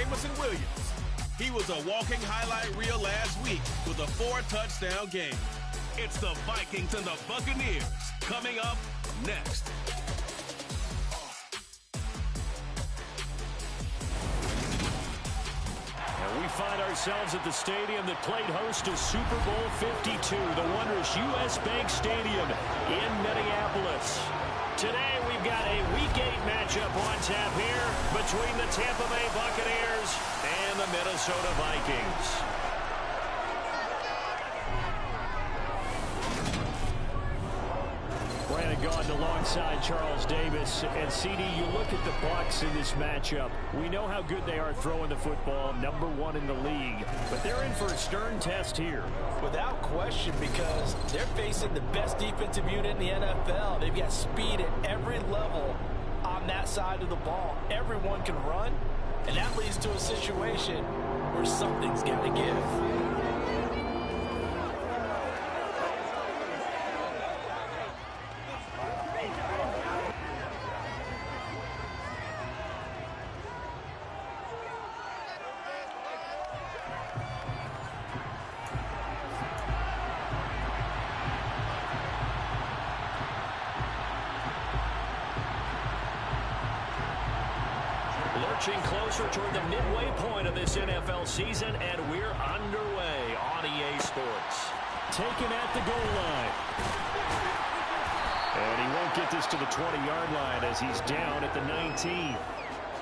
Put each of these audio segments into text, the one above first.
Jameson Williams. He was a walking highlight reel last week with a 4-touchdown game. It's the Vikings and the Buccaneers coming up next. And we find ourselves at the stadium that played host to Super Bowl 52, the wondrous U.S. Bank Stadium in Minneapolis. Today we've got a Week 8 matchup on tap here between the Tampa Bay Buccaneers and the Minnesota Vikings. Brandon Gaudin alongside Charles Davis. And CD, you look at the Bucs in this matchup. We know how good they are throwing the football, #1 in the league. But they're in for a stern test here. Without question, because they're facing the best defensive unit in the NFL. They've got speed at every level on that side of the ball. Everyone can run, and that leads to a situation where something's got to give. Lurching closer toward the midway point of this NFL season, and we're underway on EA Sports. Taken at the goal line. And he won't get this to the 20-yard line as he's down at the 19.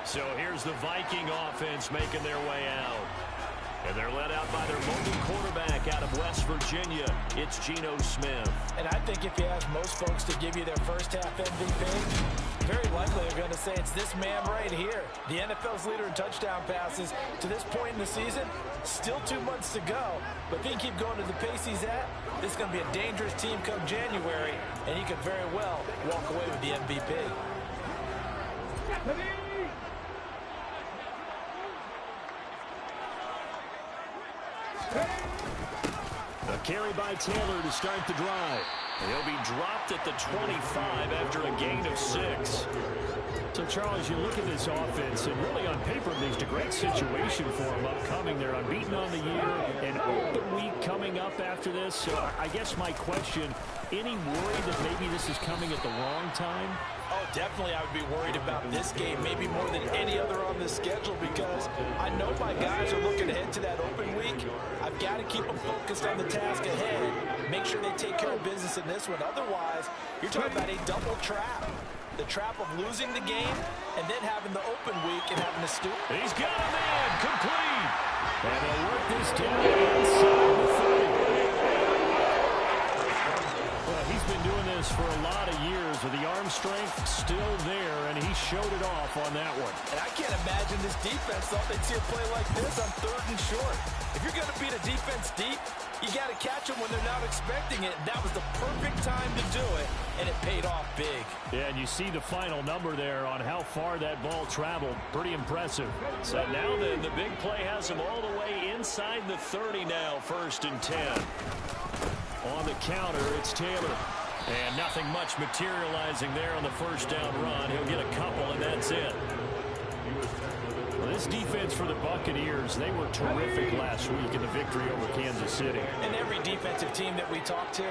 So here's the Viking offense making their way out. And they're led out by their mobile quarterback out of West Virginia. It's Geno Smith. And I think if you ask most folks to give you their first half MVP, very likely they're going to say it's this man right here. The NFL's leader in touchdown passes to this point in the season. Still 2 months to go. But if he can keep going to the pace he's at, this is going to be a dangerous team come January. And he could very well walk away with the MVP. A carry by Taylor to start the drive. He'll be dropped at the 25 after a gain of 6. So, Charles, you look at this offense, and really on paper, there's a great situation for them upcoming. They're unbeaten on the year, an open week coming up after this. So I guess my question, any worry that maybe this is coming at the wrong time? Oh, definitely I would be worried about this game, maybe more than any other on the schedule, because I know my guys are looking ahead to that open week. I've got to keep them focused on the task ahead, make sure they take care of business in this one. Otherwise, you're talking about a double trap. The trap of losing the game and then having the open week and having to stoop. He's got a man, complete. And they'll work this down inside the 30. Well, he's been doing this for a lot of years with the arm strength still there, and he showed it off on that one. And I can't imagine this defense thought they'd see a play like this on 3rd and short. If you're going to beat a defense deep, you got to catch them when they're not expecting it. That was the perfect time to do it, and it paid off big. Yeah, and you see the final number there on how far that ball traveled. Pretty impressive. So now then, the big play has them all the way inside the 30 now, 1st and 10. On the counter, it's Taylor. And nothing much materializing there on the 1st down run. He'll get a couple, and that's it. Well, this defense for the Buccaneers, they were terrific last week in the victory over Kansas City. And every defensive team that we talk to,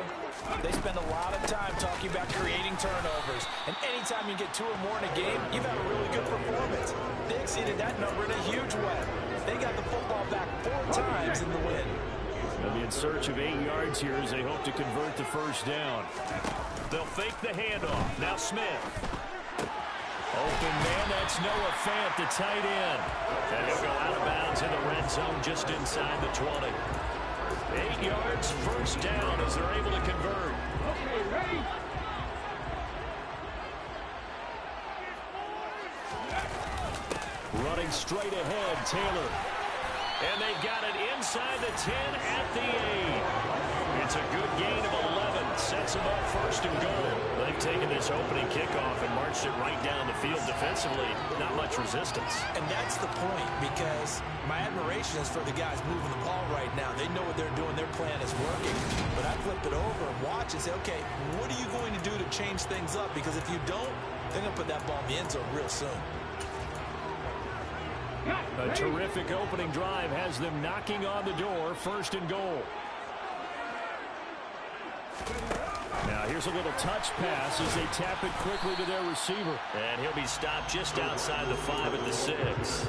they spend a lot of time talking about creating turnovers. And anytime you get 2 or more in a game, you've had a really good performance. They exceeded that number in a huge way. They got the football back 4 times in the win. They'll be in search of 8 yards here as they hope to convert the 1st down. They'll fake the handoff. Now Smith. Open man, that's Noah Fant, the tight end. And he'll go out of bounds in the red zone just inside the 20. 8 yards, 1st down as they're able to convert. Okay, ready? Running straight ahead, Taylor. And they got it inside the 10 at the 8. It's a good gain of 11. Sets them up 1st and goal. They've taken this opening kickoff and marched it right down the field defensively. Not much resistance. And that's the point, because my admiration is for the guys moving the ball right now. They know what they're doing. Their plan is working. But I flip it over and watch and say, okay, what are you going to do to change things up? Because if you don't, they're going to put that ball in the end zone real soon. A terrific opening drive has them knocking on the door, 1st and goal. Now here's a little touch pass as they tap it quickly to their receiver. And he'll be stopped just outside the 5 at the 6.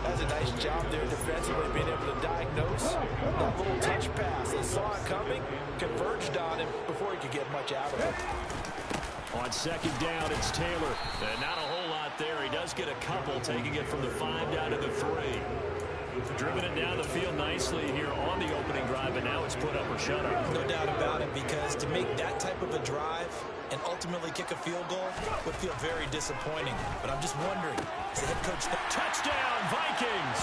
That's a nice job there defensively, being able to diagnose that little touch pass. They saw it coming, converged on him before he could get much out of it. On 2nd down, it's Taylor. And not a whole lot there. He does get a couple, taking it from the 5 down to the 3. Driven it down the field nicely here on the opening drive, and now it's put up or shut up. No doubt about it, because to make that type of a drive and ultimately kick a field goal would feel very disappointing. But I'm just wondering, is the head coach... Touchdown, Vikings!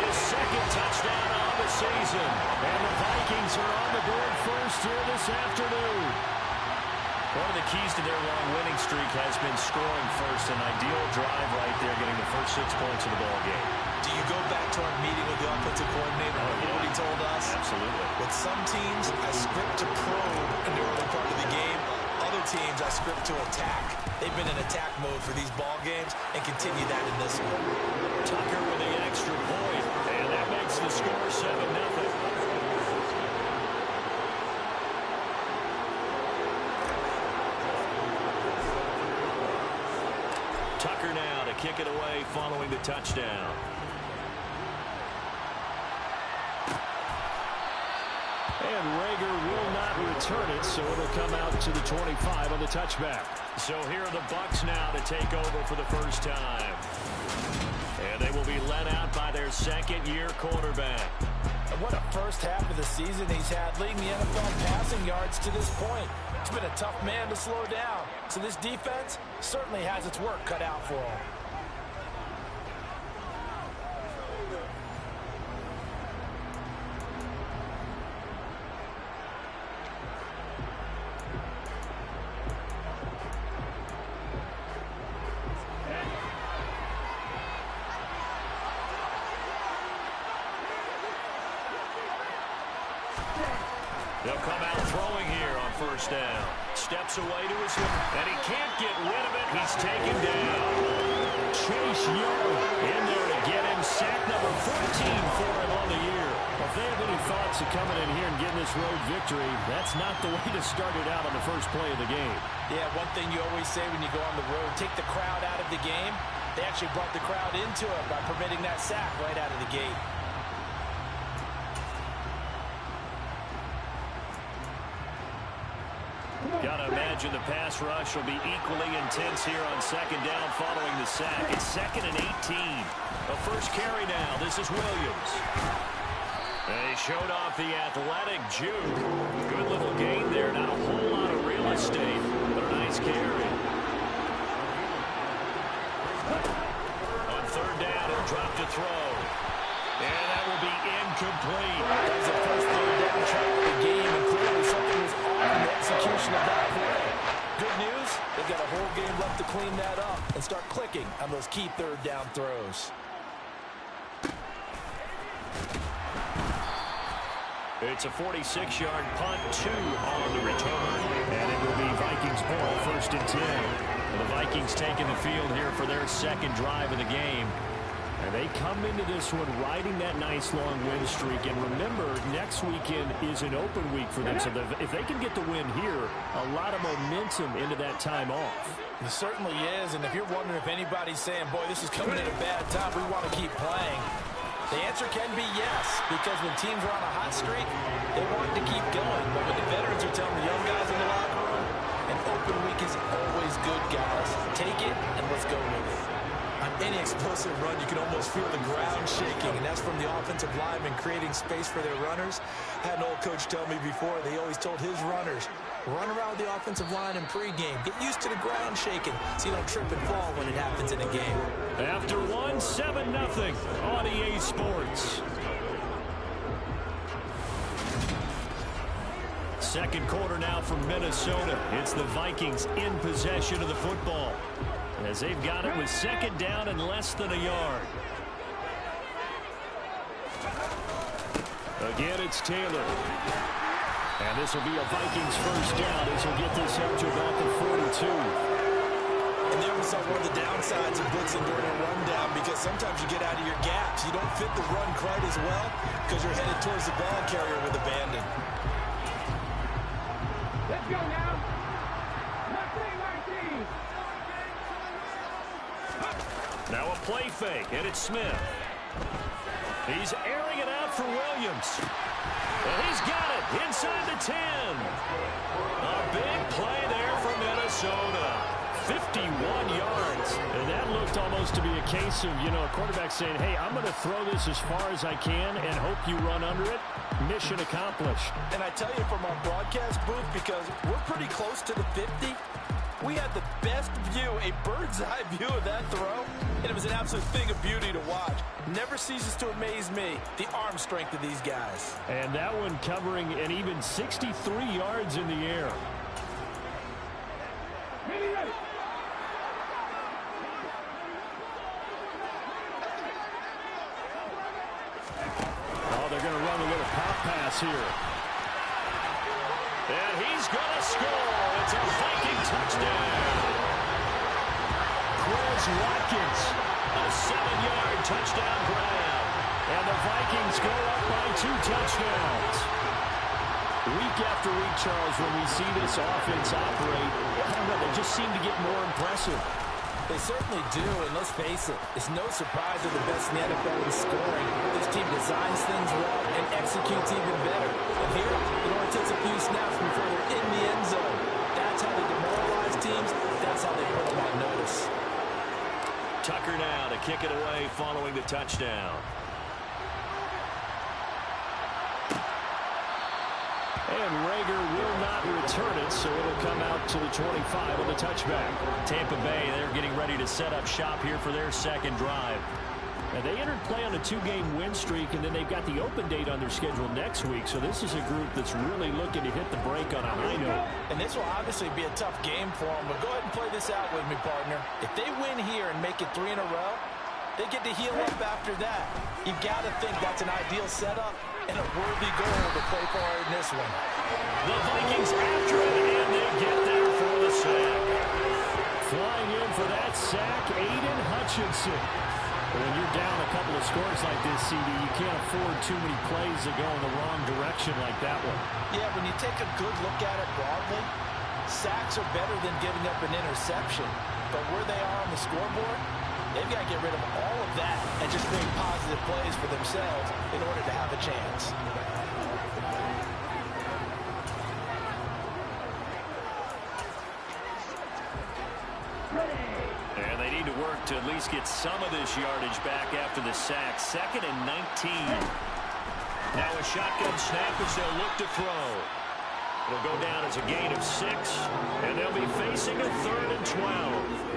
His 2nd touchdown on the season. And the Vikings are on the board first here this afternoon. One of the keys to their long winning streak has been scoring first. An ideal drive right there, getting the first 6 points of the ball game. Do you go back to our meeting with the offensive coordinator? What he told us? Absolutely. With some teams, I script to probe in the early part of the game. Other teams, I script to attack. They've been in attack mode for these ball games and continue that in this one. Tucker with the extra point, and that makes the score 7-0. Tucker now to kick it away following the touchdown. And Rager will not return it, so it'll come out to the 25 on the touchback. So here are the Bucs now to take over for the first time. And they will be led out by their 2nd-year quarterback. And what a first half of the season he's had, leading the NFL passing yards to this point. It's been a tough man to slow down. So this defense certainly has its work cut out for him. They'll come out throwing here on 1st down. Steps away to his hip, and he can't get rid of it. He's taken down. Chase Young in there to get him. Sack number 14 for him on the year. If they have any thoughts of coming in here and getting this road victory, that's not the way to start it out on the first play of the game. Yeah, one thing you always say when you go on the road, take the crowd out of the game. They actually brought the crowd into it by permitting that sack right out of the gate. Got to imagine the pass rush will be equally intense here on 2nd down following the sack. It's 2nd and 18. The first carry now. This is Williams. They showed off the athletic juke. Good little gain there. Not a whole lot of real estate, but a nice carry. On 3rd down, he'll drop to throw. And that will be incomplete. That was the first 3rd down try of the game, and clearly something was off in the execution of that play. Good news, they've got a whole game left to clean that up and start clicking on those key 3rd down throws. It's a 46-yard punt, 2 on the return. And it will be Vikings ball, 1st and 10. And the Vikings taking the field here for their 2nd drive of the game. And they come into this one riding that nice long win streak. And remember, next weekend is an open week for them. So if they can get the win here, a lot of momentum into that time off. It certainly is. And if you're wondering if anybody's saying, boy, this is coming at a bad time, we want to keep playing, the answer can be yes. Because when teams are on a hot streak, they want to keep going. But when the veterans are telling the young guys in the locker room, an open week is always good, guys. Take it and let's go with it. On any explosive run, you can almost feel the ground shaking, and that's from the offensive linemen creating space for their runners. I had an old coach tell me before, they always told his runners, run around the offensive line in pregame. Get used to the ground shaking so you don't trip and fall when it happens in a game. After one, 7-0 on EA Sports. 2nd quarter now from Minnesota. It's the Vikings in possession of the football, as they've got it with 2nd down and less than a yard. Again, it's Taylor. And this will be a Vikings 1st down as he'll get this up to about the 42. And there we saw one of the downsides of blitzing during a rundown, because sometimes you get out of your gaps. You don't fit the run quite as well because you're headed towards the ball carrier with abandon. Let's go now. Now a play fake, and it's Smith. He's airing it out for Williams. And he's got it inside the 10. A big play there for Minnesota. 51 yards. And that looked almost to be a case of, a quarterback saying, hey, I'm going to throw this as far as I can and hope you run under it. Mission accomplished. And I tell you, from our broadcast booth, because we're pretty close to the 50, we had the best view, a bird's eye view of that throw, and it was an absolute thing of beauty to watch. Never ceases to amaze me, the arm strength of these guys. And that one covering an even 63 yards in the air. Oh, they're going to run a little pop pass here. And he's going to score. It's a Viking touchdown. Chris Watkins, a 7-yard touchdown grab. And the Vikings go up by 2 touchdowns. Week after week, Charles, when we see this offense operate, I don't know, they just seem to get more impressive. They certainly do, and let's face it, it's no surprise they're the best in the NFL in scoring. This team designs things well and executes even better. And here, it only takes a few snaps before they're in the end zone. That's how they demoralize teams. That's how they put them on notice. Tucker now to kick it away following the touchdown. And Rager will not return it, so it'll come out to the 25 on the touchback. Tampa Bay, they're getting ready to set up shop here for their second drive. And they entered play on a 2-game win streak, and then they've got the open date on their schedule next week. So this is a group that's really looking to hit the break on a high note. And this will obviously be a tough game for them, but go ahead and play this out with me, partner. If they win here and make it 3 in a row, they get to heal up after that. You've got to think that's an ideal setup and a worthy goal to play for in this one. The Vikings after it, and they get there for the sack. Flying in for that sack, Aiden Hutchinson. When you're down a couple of scores like this, CD, you can't afford too many plays that go in the wrong direction like that one. Yeah, when you take a good look at it broadly, sacks are better than giving up an interception. But where they are on the scoreboard, they've got to get rid of all of that and just bring positive plays for themselves in order to have a chance. And they need to work to at least get some of this yardage back after the sack. 2nd and 19. Now a shotgun snap as they'll look to throw. It'll go down as a gain of 6, and they'll be facing a 3rd and 12.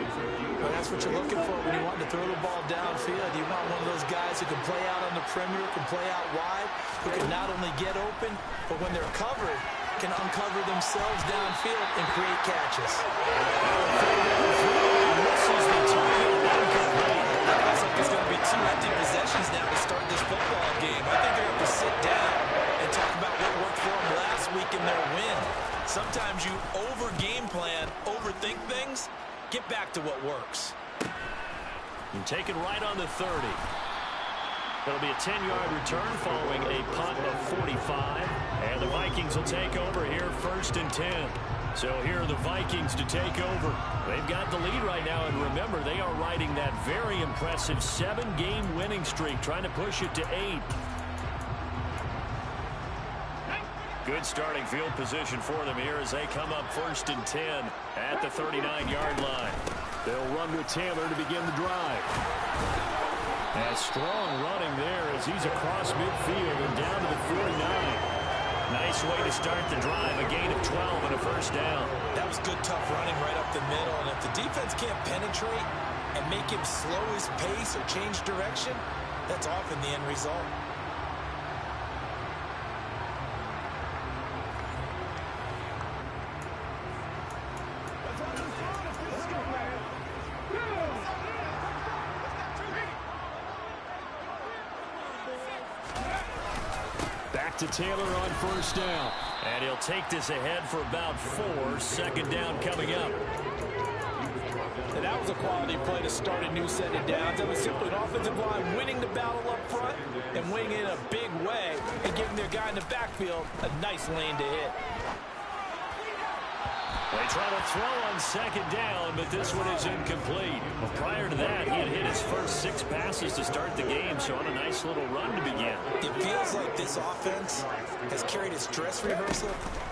Well, that's what you're looking for when you want to throw the ball downfield. You want one of those guys who can play out on the perimeter, can play out wide, who can not only get open, but when they're covered, can uncover themselves downfield and create catches. Misses the target, incomplete. Looks like there's going to be 2 empty possessions now to start this football game. I think they're going to sit down and talk about what worked for them last week in their win. Sometimes you over-game plan, overthink things. Get back to what works. And taken right on the 30. It'll be a 10-yard return following a punt of 45. And the Vikings will take over here 1st and 10. So here are the Vikings to take over. They've got the lead right now, and remember, they are riding that very impressive 7-game winning streak, trying to push it to 8. Good starting field position for them here as they come up 1st and 10 at the 39-yard line. They'll run with Taylor to begin the drive. And strong running there as he's across midfield and down to the 49. Nice way to start the drive, a gain of 12 and a 1st down. That was good, tough running right up the middle. And if the defense can't penetrate and make him slow his pace or change direction, that's often the end result. To Taylor on 1st down. And he'll take this ahead for about 4. 2nd down coming up. And that was a quality play to start a new set of downs. That was simply an offensive line winning the battle up front and winning it in a big way and giving their guy in the backfield a nice lane to hit. They try to throw on second down, but this one is incomplete. Well, prior to that, he had hit his first 6 passes to start the game, so on a nice little run to begin. It feels like this offense has carried its dress rehearsal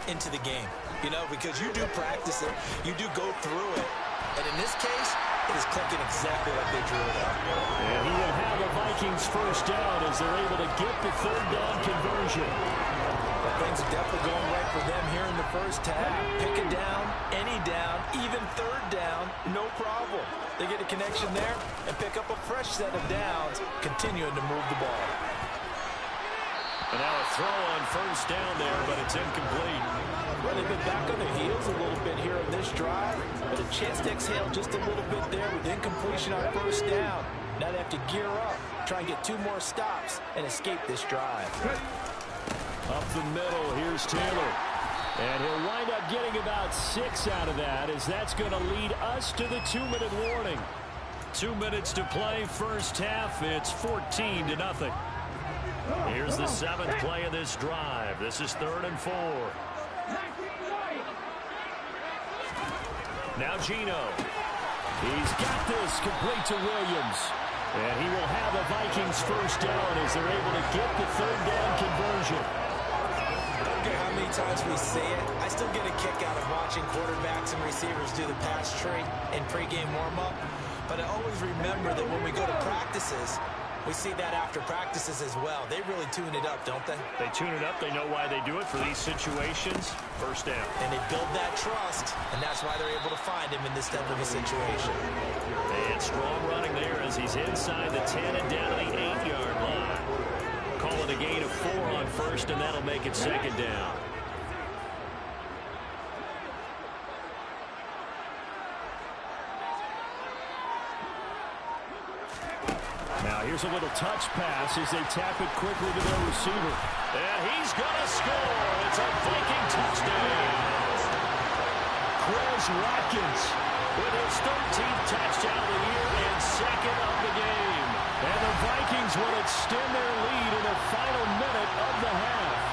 into the game. You know, because you do practice it, you do go through it, and in this case, it is clicking exactly like they drew it up. And he will have the Vikings first down as they're able to get the third down conversion. Things are definitely going right for them here in the first half. Pick a down, any down, even third down, no problem. They get a connection there and pick up a fresh set of downs, continuing to move the ball. And now a throw on first down there, but it's incomplete. Well, they've been back on their heels a little bit here in this drive, but a chance to exhale just a little bit there with incompletion on first down. Now they have to gear up, try and get 2 more stops, and escape this drive. Up the middle, here's Taylor. And he'll wind up getting about 6 out of that, as that's going to lead us to the 2-minute warning. 2 minutes to play, first half. It's 14-0. Here's the 7th play of this drive. This is 3rd and 4. Now Gino. He's got this complete to Williams. And he will have the Vikings first down as they're able to get the third down conversion. How many times we say it, I still get a kick out of watching quarterbacks and receivers do the pass tree in pregame warm-up. But I always remember that when we go to practices, we see that after practices as well. They really tune it up, don't they? They tune it up. They know why they do it for these situations. First down. And they build that trust, and that's why they're able to find him in this type of a situation. And strong running there as he's inside the 10 and down to the 8-yard line. Call it a gain of 4 on first, and that'll make it second down. Now here's a little touch pass as they tap it quickly to their receiver. And he's going to score. It's a Viking touchdown. Chris Watkins with his 13th touchdown of the year and 2nd of the game. And the Vikings will extend their lead in the final minute of the half.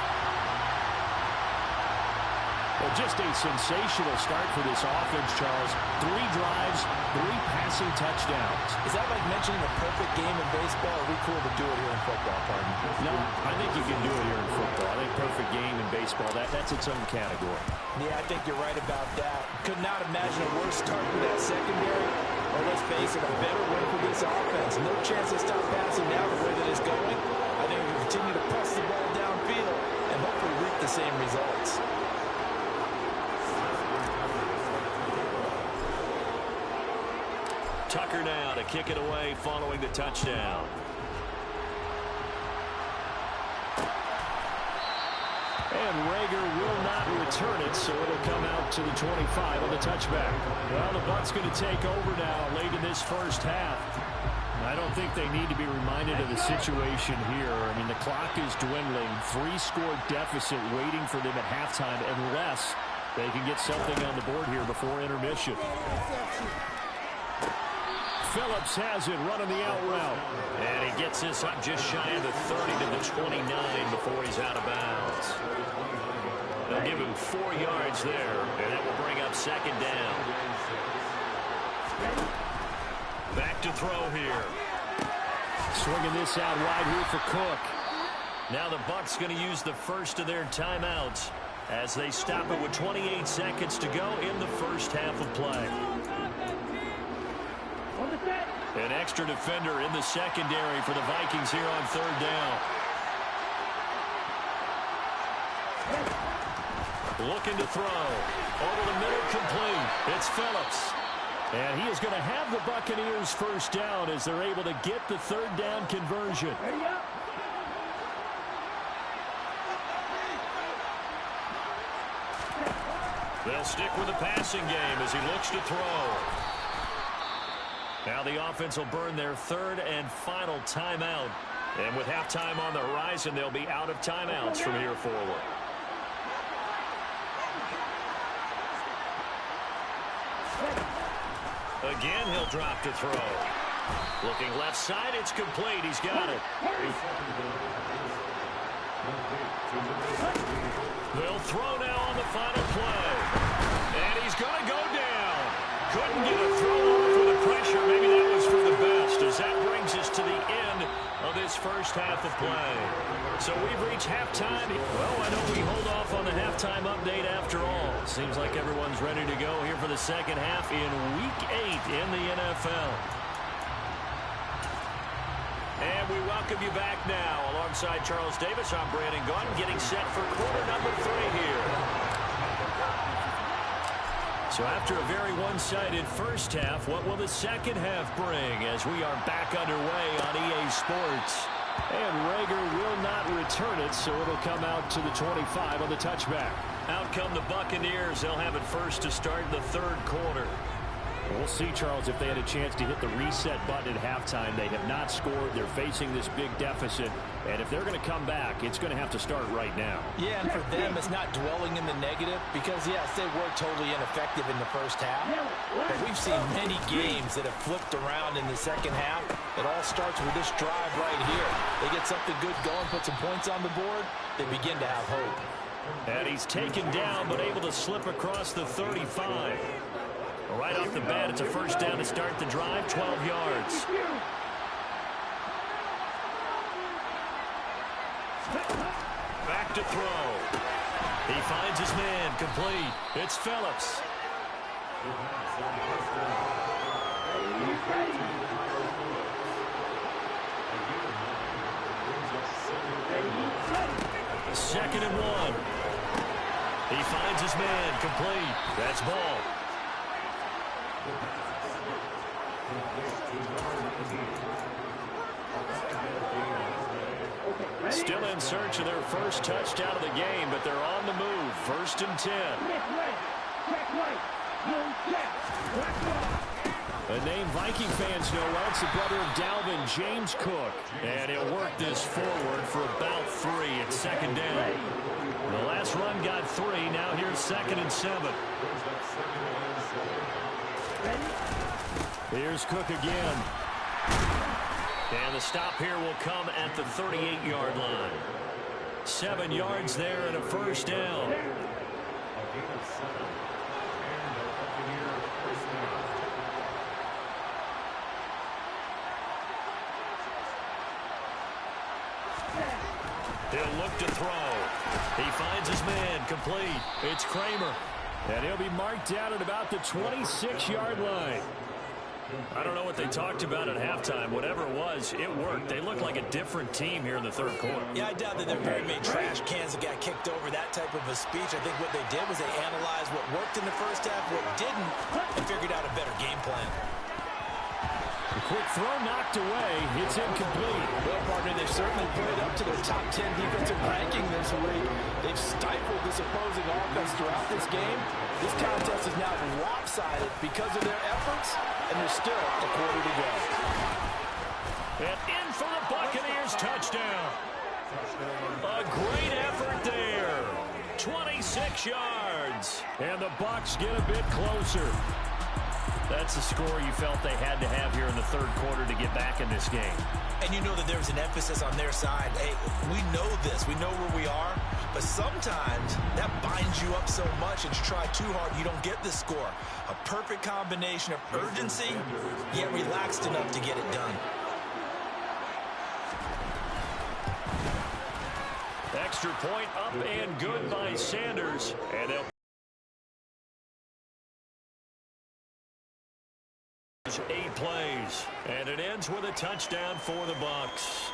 Well, just a sensational start for this offense, Charles. 3 drives, 3 passing touchdowns. Is that like mentioning a perfect game in baseball? Or are we cool to do it here in football, pardon? No, I think you can do it here in football. I think perfect game in baseball, that's its own category. Yeah, I think you're right about that. Could not imagine a worse start for that secondary. Or let's face it, a better win for this offense. No chance to stop passing now the way that it's going. I think we continue to press the ball downfield and hopefully reap the same results. Tucker now to kick it away following the touchdown. And Rager will not return it, so it'll come out to the 25 on the touchback. Well, the Bucs going to take over now late in this first half. I don't think they need to be reminded of the situation here. I mean, the clock is dwindling. 3-score deficit waiting for them at halftime unless they can get something on the board here before intermission. Phillips has it running the out route. And he gets this up just shy of the 30 to the 29 before he's out of bounds. They'll give him 4 yards there, and that will bring up second down. Back to throw here. Swinging this out wide here for Cook. Now the Bucs going to use the first of their timeouts as they stop it with 28 seconds to go in the first half of play. An extra defender in the secondary for the Vikings here on third down. Looking to throw. Over the middle, complete. It's Phillips. And he is going to have the Buccaneers first down as they're able to get the third down conversion. They'll stick with the passing game as he looks to throw. Now the offense will burn their third and final timeout. And with halftime on the horizon, they'll be out of timeouts from here forward. Again, he'll drop to throw. Looking left side, it's complete. He's got it. They'll throw now on the final play. And he's going to go down. Couldn't get a throw off with the pressure. Maybe that was for the best, as that brings us to the end of this first half of play. So we've reached halftime. Well, I know we hold off on the halftime update after all. Seems like everyone's ready to go here for the second half in Week 8 in the NFL. And we welcome you back now. Alongside Charles Davis, I'm Brandon Gaudin, getting set for quarter number 3 here. So after a very one-sided first half, what will the second half bring as we are back underway on EA Sports? And Rager will not return it, so it'll come out to the 25 on the touchback. Out come the Buccaneers. They'll have it first to start the third quarter. We'll see, Charles, if they had a chance to hit the reset button at halftime. They have not scored. They're facing this big deficit. And if they're going to come back, it's going to have to start right now. Yeah, and for them, it's not dwelling in the negative because, yes, they were totally ineffective in the first half. But we've seen many games that have flipped around in the second half. It all starts with this drive right here. They get something good going, put some points on the board, they begin to have hope. And he's taken down but able to slip across the 35. Right off the bat, it's a first down to start the drive, 12 yards. Back to throw. He finds his man, complete. It's Phillips. Second and 1. He finds his man, complete. That's ball. Still in search of their first touchdown of the game, but they're on the move. First and 10. A name Viking fans know well. It's the brother of Dalvin, James Cook. And he'll work this forward for about 3 at second down. The last run got 3. Now here's second and 7. Here's Cook again. And the stop here will come at the 38-yard line. 7 yards there and a first down. He'll look to throw. He finds his man, complete. It's Kramer. And he'll be marked down at about the 26-yard line. I don't know what they talked about at halftime. Whatever it was, it worked. They look like a different team here in the third quarter. Yeah, I doubt that they're very many trash cans that got kicked over, that type of a speech. I think what they did was they analyzed what worked in the first half, what didn't, and figured out a better game plan. The quick throw knocked away. It's incomplete. Well, partner, they've certainly played up to their top 10 defensive ranking this week. They've stifled this opposing offense throughout this game. This contest is now lopsided because of their efforts, and there's still a quarter to go. And in for the Buccaneers touchdown. A great effort there. 26 yards. And the Bucs get a bit closer. That's the score you felt they had to have here in the third quarter to get back in this game. And you know that there's an emphasis on their side. Hey, we know this. We know where we are. But sometimes that binds you up so much and you try too hard, you don't get the score. A perfect combination of urgency, yet relaxed enough to get it done. Extra point up and good by Sanders. And they'll 8 plays, and it ends with a touchdown for the Bucs.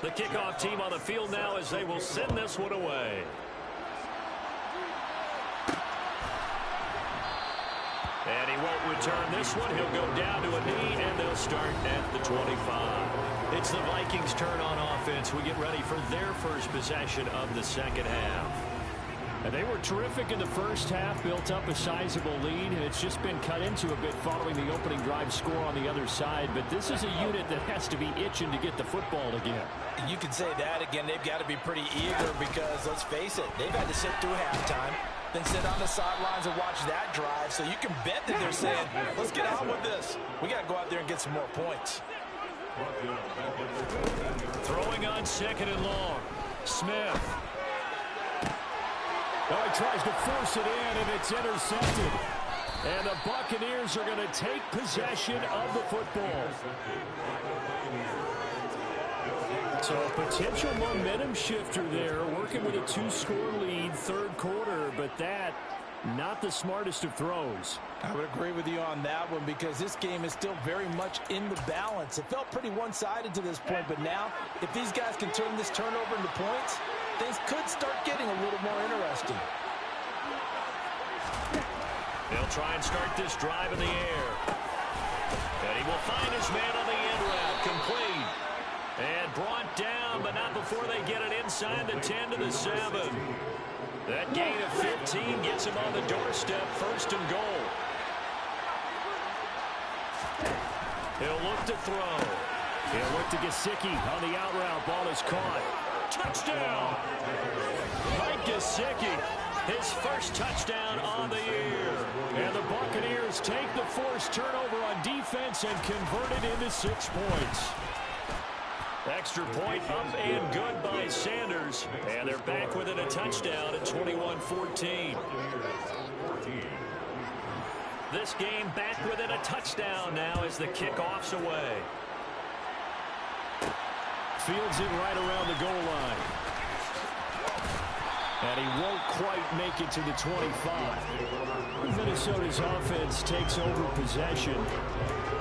The kickoff team on the field now as they will send this one away. And he won't return this one. He'll go down to a knee, and they'll start at the 25. It's the Vikings' turn on offense. We get ready for their first possession of the second half. And they were terrific in the first half, built up a sizable lead, and it's just been cut into a bit following the opening drive score on the other side. But this is a unit that has to be itching to get the football again. You can say that again. They've got to be pretty eager because, let's face it, they've had to sit through halftime. than sit on the sidelines and watch that drive. So you can bet that they're saying, let's get on with this. We got to go out there and get some more points. Throwing on 2nd and long. Smith. Oh, he tries to force it in, and it's intercepted. And the Buccaneers are going to take possession of the football. So a potential momentum shifter there, working with a 2-score lead, 3rd quarter, but that, not the smartest of throws. I would agree with you on that one because this game is still very much in the balance. It felt pretty one-sided to this point, but now, if these guys can turn this turnover into points, things could start getting a little more interesting. They'll try and start this drive in the air. And he will find his man on the end route, complete. And brought down, but not before they get it inside the 10 to the 7. That gain of 15 gets him on the doorstep, 1st and goal. He'll look to throw. He'll look to Gesicki on the out route. Ball is caught. Touchdown! Mike Gesicki, his first touchdown on the year. And the Buccaneers take the forced turnover on defense and convert it into 6 points. Extra point up and good by Sanders. And they're back within a touchdown at 21-14. This game back within a touchdown now as the kickoff's away. Fields it right around the goal line. And he won't quite make it to the 25. Minnesota's offense takes over possession.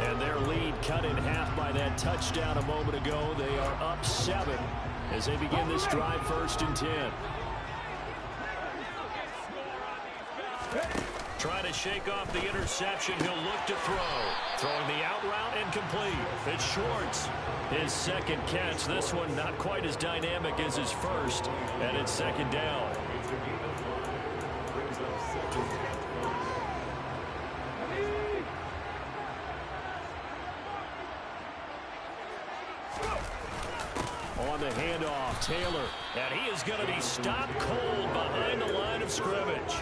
And their lead cut in half by that touchdown a moment ago. They are up 7 as they begin this drive, 1st and 10. Trying to shake off the interception. He'll look to throw. Throwing the out route and complete. It's Schwartz. His 2nd catch. This one not quite as dynamic as his first. And it's 2nd down. On the handoff, Taylor. And he is going to be stopped cold behind the line of scrimmage.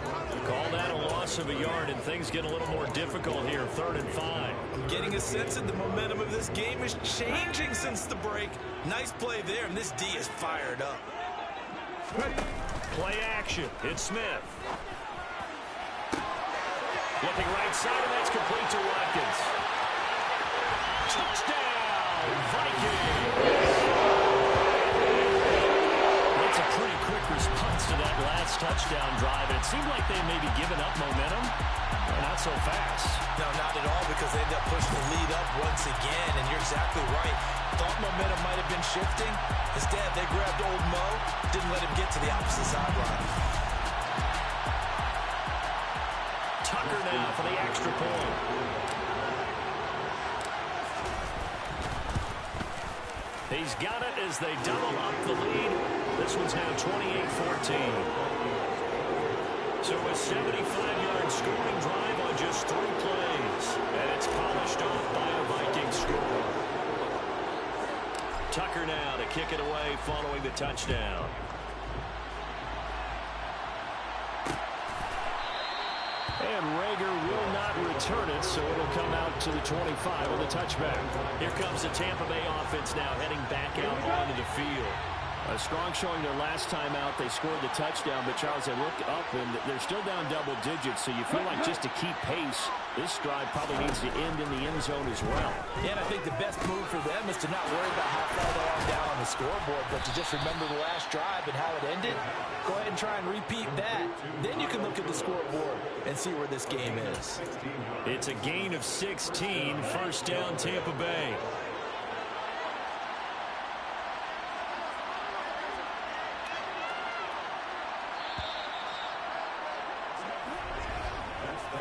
Call that a loss of a yard, and things get a little more difficult here, 3rd and 5. I'm getting a sense that the momentum of this game is changing since the break. Nice play there, and this D is fired up. Play action. It's Smith. Looking right side, and that's complete to Watkins. Touchdown, Vikings! That's a pretty quick response to that last touchdown drive. And it seemed like they may be giving up momentum. Not so fast. No, not at all, because they end up pushing the lead up once again. And you're exactly right. Thought momentum might have been shifting. Instead, they grabbed old Mo, didn't let him get to the opposite sideline. Tucker now for the extra point. He's got it as they double up the lead. This one's now 28-14. So a 75-yard scoring drive on just 3 plays. And it's polished off by a Viking score. Tucker now to kick it away following the touchdown. And Rager will not return it, so it'll come out to the 25 on the touchback. Here comes the Tampa Bay offense now heading back out onto the field. A strong showing their last time out. They scored the touchdown, but Charles, they look up, and they're still down double digits, so you feel like just to keep pace, this drive probably needs to end in the end zone as well. Yeah, and I think the best move for them is to not worry about how far they are down on the scoreboard, but to just remember the last drive and how it ended. Go ahead and try and repeat that. Then you can look at the scoreboard and see where this game is. It's a gain of 16, 1st down Tampa Bay.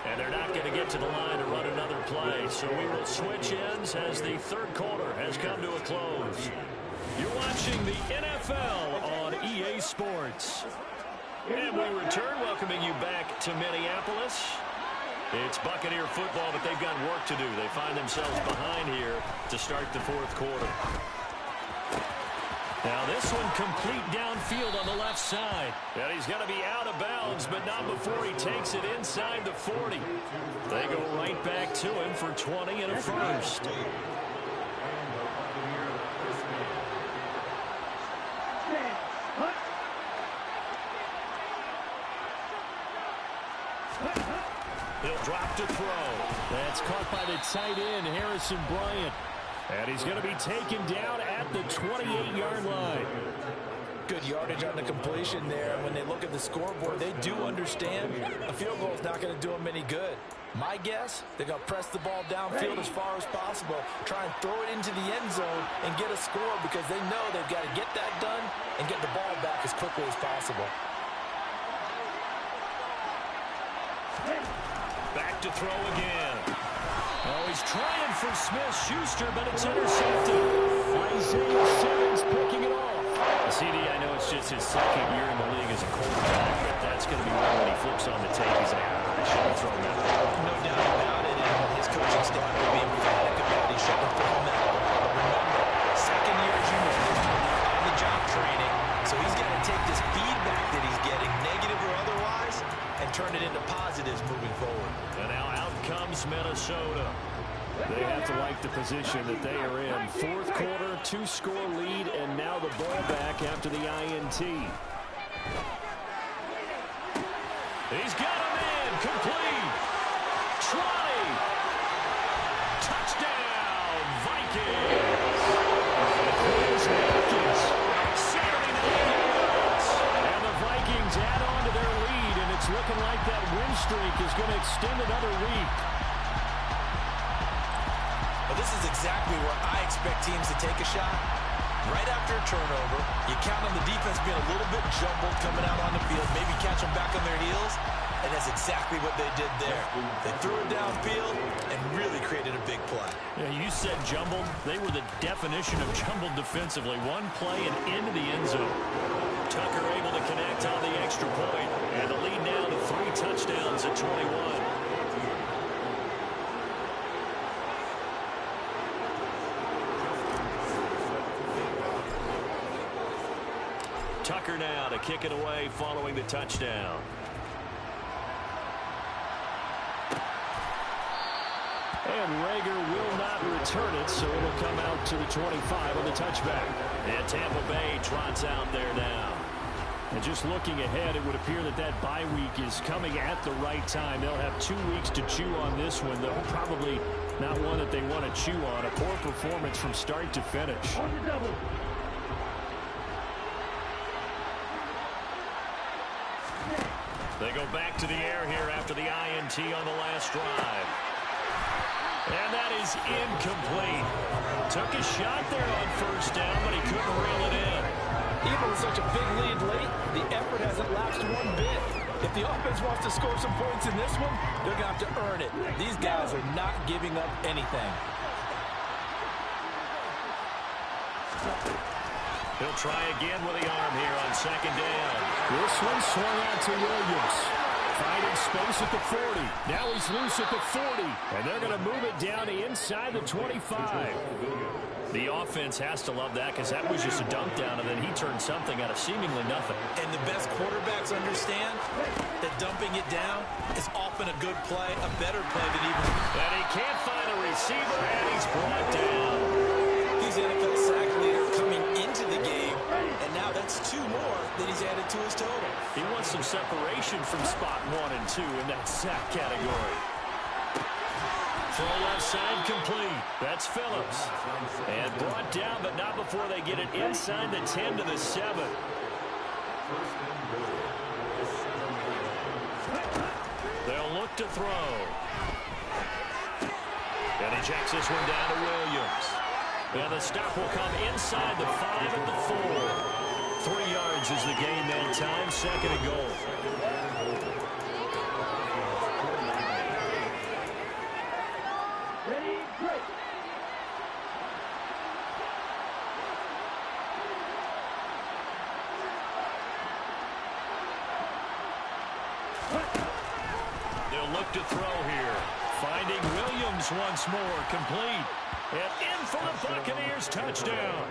And they're not going to get to the line to run another play, so we will switch ends as the 3rd quarter has come to a close. You're watching the NFL on EA Sports. And we return, welcoming you back to Minneapolis. It's Buccaneer football, but they've got work to do. They find themselves behind here to start the 4th quarter. Now this one complete downfield on the left side. And he's going to be out of bounds, but not before he takes it inside the 40. They go right back to him for 20 and a first. He'll drop to throw. That's caught by the tight end, Harrison Bryant. And he's going to be taken down at the 28-yard line. Good yardage on the completion there. When they look at the scoreboard, they do understand a field goal is not going to do them any good. My guess, they're going to press the ball downfield as far as possible, try and throw it into the end zone and get a score because they know they've got to get that done and get the ball back as quickly as possible. Back to throw again. Oh, he's trying for Smith-Schuster, but it's intercepted. Isaiah Simmons picking it off. CD, I know it's just his second year in the league as a quarterback, but that's going to be one when he flips on the tape. He's like, I should have thrown that. No doubt about it, and his coaching staff will be emphatic about he should have thrown that. But remember, second year junior on the job training, so he's got to take this feedback that he's getting, negative or otherwise, and turn it into positives moving forward. And now out comes Minnesota. They have to like the position that they are in. Fourth quarter, 2-score lead, and now the ball back after the INT. He's got him in. Complete. Try. Touchdown, Vikings. Here's Hopkins. Saturday night. And the Vikings add on to their lead, and it's looking like that win streak is going to extend another week. Well, this is exactly where I expect teams to take a shot. Right after a turnover, you count on the defense being a little bit jumbled coming out on the field, maybe catch them back on their heels, and that's exactly what they did there. They threw it downfield and really created a big play. Yeah, you said jumbled. They were the definition of jumbled defensively. One play and into the end zone. Tucker able to connect on the extra point, and the lead now to 3 touchdowns at 21. Tucker now to kick it away following the touchdown. And Rager will not return it, so it'll come out to the 25 on the touchback. And Tampa Bay trots out there now. And just looking ahead, it would appear that that bye week is coming at the right time. They'll have 2 weeks to chew on this one, though probably not one that they want to chew on. A poor performance from start to finish. They go back to the air here after the INT on the last drive. And that is incomplete. Took a shot there on first down, but he couldn't reel it in. Even with such a big lead late, the effort hasn't lapsed one bit. If the offense wants to score some points in this one, they're going to have to earn it. These guys are not giving up anything. He'll try again with the arm here on second down. This one swung out to Williams. Finding space at the 40. Now he's loose at the 40. And they're going to move it down to inside the 25. The offense has to love that because that was just a dump down, and then he turned something out of seemingly nothing. And the best quarterbacks understand that dumping it down is often a good play, a better play than even... And he can't find a receiver, and he's brought down. He's NFL sack leader coming into the game, and now that's 2 more that he's added to his total. He wants some separation from spot 1 and 2 in that sack category. Throw left side complete. That's Phillips. And brought down, but not before they get it inside the 10 to the 7. They'll look to throw. And he checks this one down to Williams. And the stop will come inside the 5 at the 4. 3 yards is the gain that time. Second and goal. They'll look to throw here. Finding Williams once more. Complete. And in for the Buccaneers touchdown.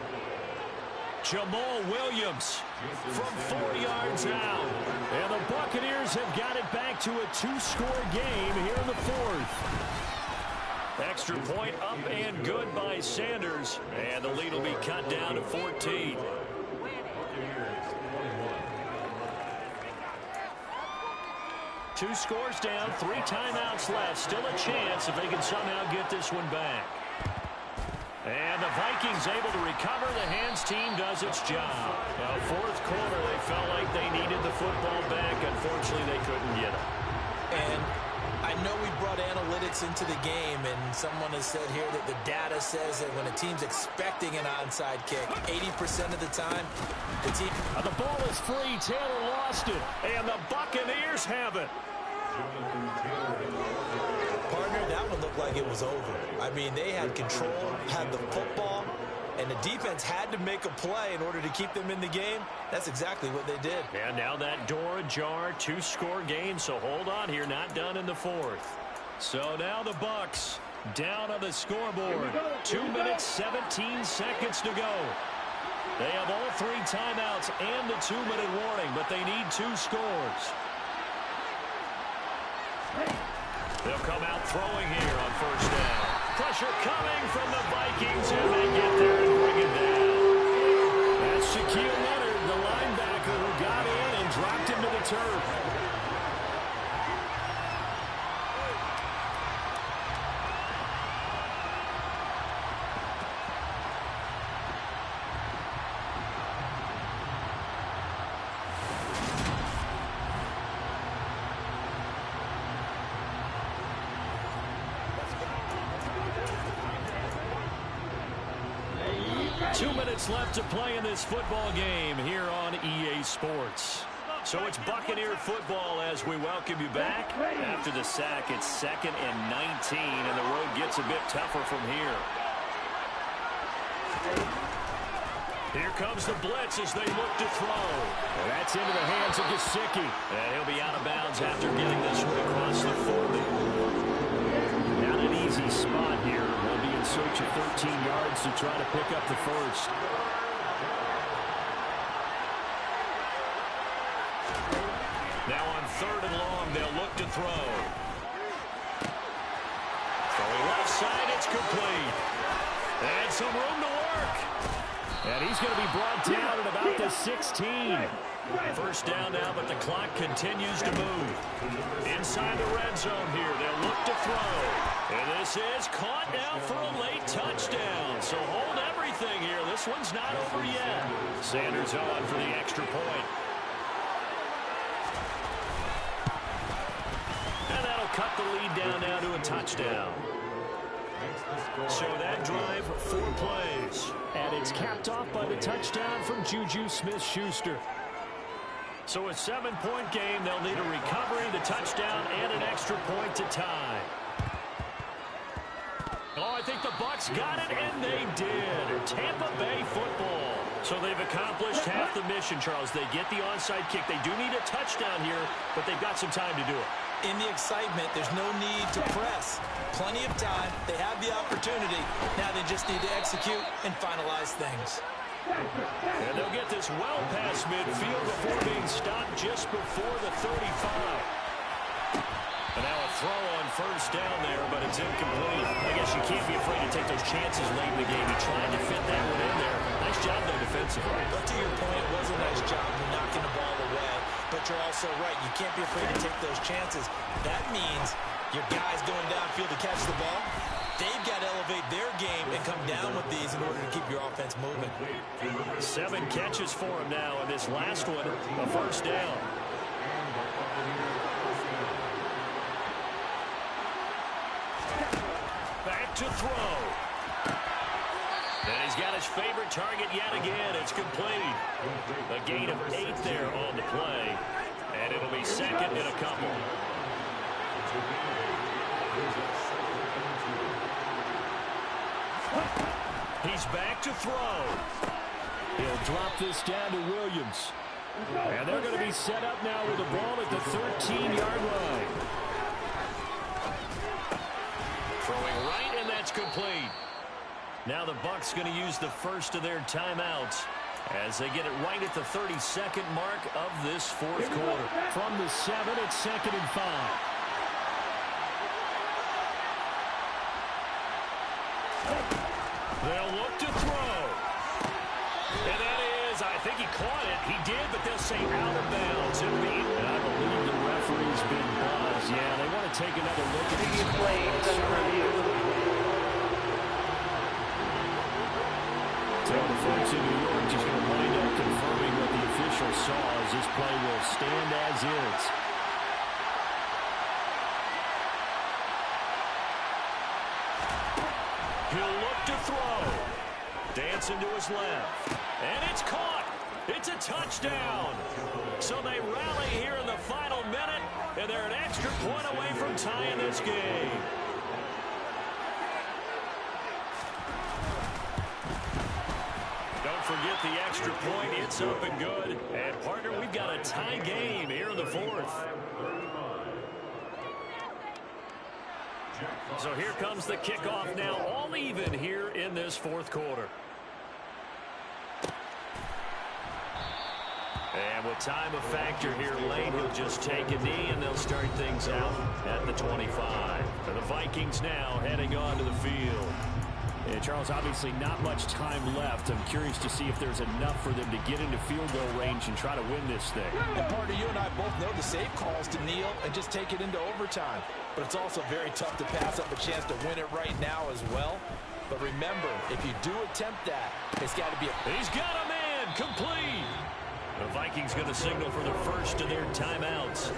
Jamal Williams from 4 yards out. And the Buccaneers have got it back to a 2-score game here in the fourth. Extra point up and good by Sanders. And the lead will be cut down to 14. Two scores down, 3 timeouts left. Still a chance if they can somehow get this one back. And the Vikings able to recover. The hands team does its job. Now, fourth quarter, they felt like they needed the football back. Unfortunately, they couldn't get it. And I know we brought analytics into the game, and someone has said here that the data says that when a team's expecting an onside kick, 80% of the time, the team... The ball is free. Taylor lost it. And the Buccaneers have it. Partner, that one looked like it was over. I mean, they had control, had the football, and the defense had to make a play in order to keep them in the game. That's exactly what they did. And now that door ajar, 2-score game, so hold on here, not done in the fourth. So now the Bucs down on the scoreboard. 2 minutes, 17 seconds to go. They have all 3 timeouts and the 2-minute warning, but they need 2 scores. They'll come out throwing here on first down. Pressure coming from the Vikings, and they get there and bring it down. That's Shaquille Leonard, the linebacker, who got in and dropped him to the turf. Left to play in this football game here on EA Sports. So it's Buccaneer football as we welcome you back. After the sack, it's 2nd and 19, and the road gets a bit tougher from here. Here comes the blitz as they look to throw. And that's into the hands of Gesicki. And he'll be out of bounds after getting this one across the 40. Not an easy spot here. They'll be in search of 13 yards to try to pick up the first. Now on 3rd and long, they'll look to throw. Throwing left side, it's complete. And some room to work. And he's going to be brought down at about the 16. First down now, but the clock continues to move. Inside the red zone here, they'll look to throw. And this is caught now for a late touchdown. So hold everything here. This one's not over yet. Sanders on for the extra point. And that'll cut the lead down now to a touchdown. So that drive, 4 plays. And it's capped off by the touchdown from Juju Smith-Schuster. So a 7-point game. They'll need a recovery, the touchdown, and an extra point to tie. Oh, I think the Bucs got it, and they did. Tampa Bay football. So they've accomplished half the mission, Charles. They get the onside kick. They do need a touchdown here, but they've got some time to do it. In the excitement, there's no need to press. Plenty of time. They have the opportunity. Now they just need to execute and finalize things. And they'll get this well past midfield before being stopped just before the 35. And now a throw on first down there, but it's incomplete. I guess you can't be afraid to take those chances late in the game. He tried to fit that one in there. Nice job, though, defensively. But to your point, it was a nice job of knocking the ball away. But you're also right. You can't be afraid to take those chances. That means your guys going downfield to catch the ball, they've got to elevate their game and come down with these in order to keep your offense moving. 7 catches for him now, and this last one, a first down. Back to throw. And he's got his favorite target yet again. It's complete. A gain of 8 there on the play. And it'll be 2nd and a couple. He's back to throw. He'll drop this down to Williams. And they're going to be set up now with the ball at the 13-yard line. Throwing right, and that's complete. Now the Bucs going to use the first of their timeouts. as they get it right at the 32nd mark of this fourth quarter. From the 7, it's 2nd and 5. They'll look to throw. And that is, I think he caught it. He did, but they'll say out of bounds. And I believe the referee's been buzzed. Yeah, they want to take another look at these plays under review. So the folks in New York just going to wind up confirming what the official saw as this play will stand as is. He'll look to throw. Dancing to his left. And it's caught. It's a touchdown. So they rally here in the final minute, and they're an extra point away from tying this game. Don't forget the extra point. It's up and good. And, partner, we've got a tie game here in the fourth. So here comes the kickoff now, all even here in this fourth quarter. And with time a factor here late, he'll just take a knee, and they'll start things out at the 25. The Vikings now heading on to the field. And Charles, obviously not much time left. I'm curious to see if there's enough for them to get into field goal range and try to win this thing. And partner, you and I both know the safe calls to kneel and just take it into overtime. But it's also very tough to pass up a chance to win it right now as well. But remember, if you do attempt that, it's got to be He's got a man complete. The Vikings going to signal for the first of their timeouts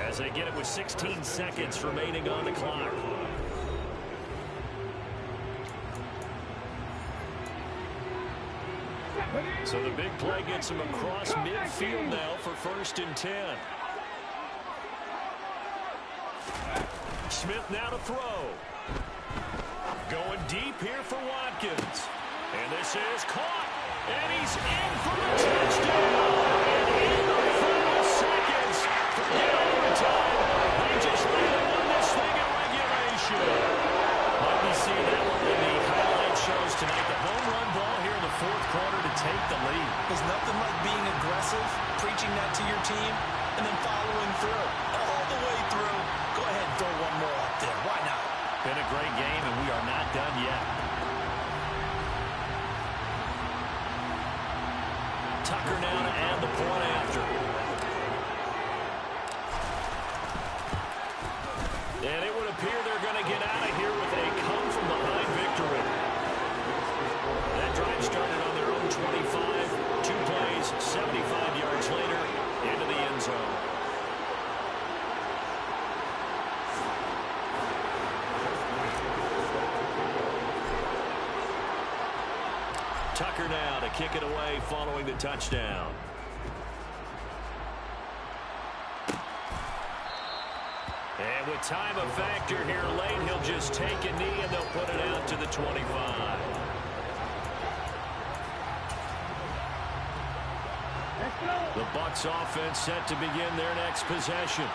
as they get it with 16 seconds remaining on the clock. So the big play gets him across midfield now for 1st and 10. Smith now to throw. Going deep here for Watkins. And this is caught. And he's in for the touchdown. And in the final seconds, forget overtime. They just really won this thing in regulation. Let me see that one in the highlight shows tonight. The home run ball here in the fourth quarter to take the lead. There's nothing like being aggressive, preaching that to your team, and then following through. All the way through. Go ahead and throw one more up there. Why not? Been a great game, and we are not done yet. Tucker now to add the point after. And it would appear they're going to get out of here with a come-from-behind victory. That drive started on their own 25. 2 plays, 75 yards later, into the end zone. Tucker now to kick it away following the touchdown. And with time a factor here late, he'll just take a knee and they'll put it out to the 25. The Bucs offense set to begin their next possession.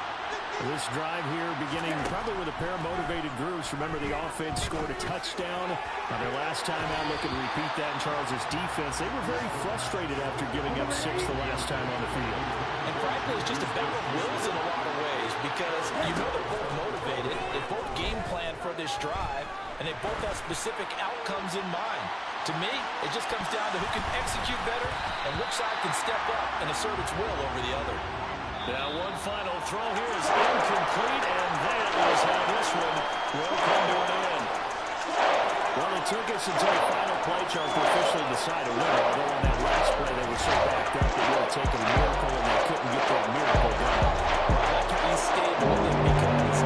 This drive here beginning probably with a pair of motivated groups. Remember, the offense scored a touchdown on their last time out. Looking to repeat that in Charles' defense. They were very frustrated after giving up 6 the last time on the field. And frankly, it's just a battle of wills in a lot of ways because you know they're both motivated. They both game plan for this drive, and they both have specific outcomes in mind. To me, it just comes down to who can execute better and which side can step up and assert its will over the other. Now one final throw here is incomplete, and that is how this one will come to an end. Well, it took us until the final play, Charles, to officially decide a winner. Although on that last play they were so backed up that it would have taken a miracle, and they couldn't get that miracle done. I like how you stayed with it because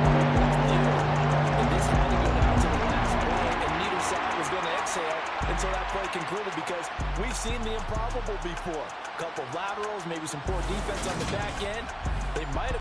this had to go down to the last play, and neither side was going to exhale until that play concluded because we've seen the improbable before. A couple of laterals, maybe some poor defense on the back end. They might have